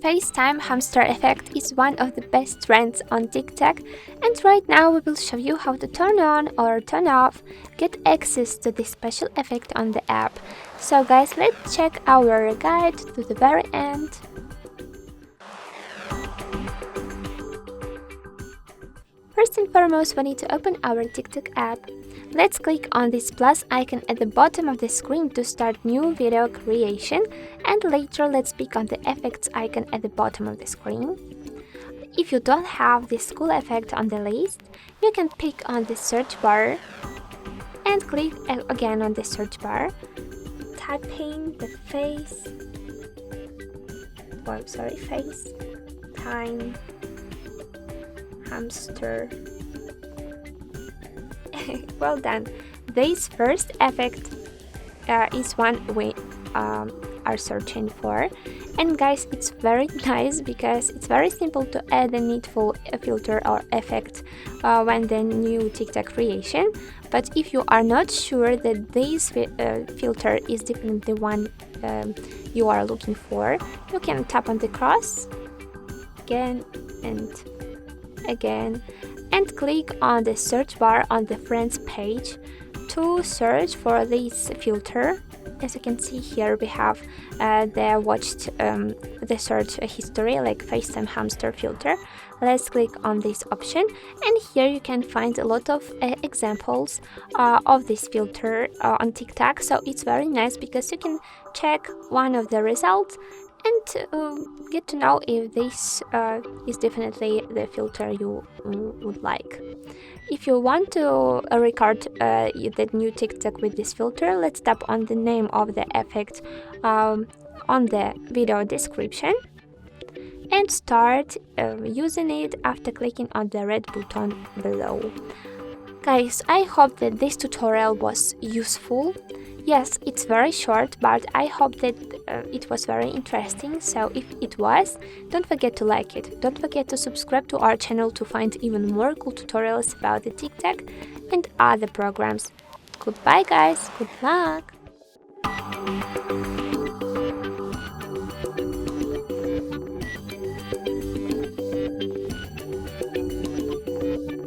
FaceTime hamster effect is one of the best trends on TikTok, and right now we will show you how to turn on or turn off, get access to this special effect on the app. So guys, let's check our guide to the very end. First and foremost, we need to open our TikTok app. Let's click on this plus icon at the bottom of the screen to start new video creation, and later let's click on the effects icon at the bottom of the screen. If you don't have this cool effect on the list, you can pick on the search bar and click again on the search bar, typing the FaceTime hamster. Well done. This first effect is one we are searching for, and guys, it's very nice because it's very simple to add a needful filter or effect when the new TikTok creation. But if you are not sure that this filter is definitely the one you are looking for, you can tap on the cross again and click on the search bar on the friends page to search for this filter. As you can see here, we have the search history, like FaceTime hamster filter. Let's click on this option, and here you can find a lot of examples of this filter on TikTok. So it's very nice because you can check one of the results and get to know if this is definitely the filter you would like. If you want to record the new TikTok with this filter, let's tap on the name of the effect on the video description and start using it after clicking on the red button below. Guys, I hope that this tutorial was useful. Yes, it's very short, but I hope that it was very interesting. So if it was, don't forget to like it. Don't forget to subscribe to our channel to find even more cool tutorials about the TikTok and other programs. Goodbye guys, good luck!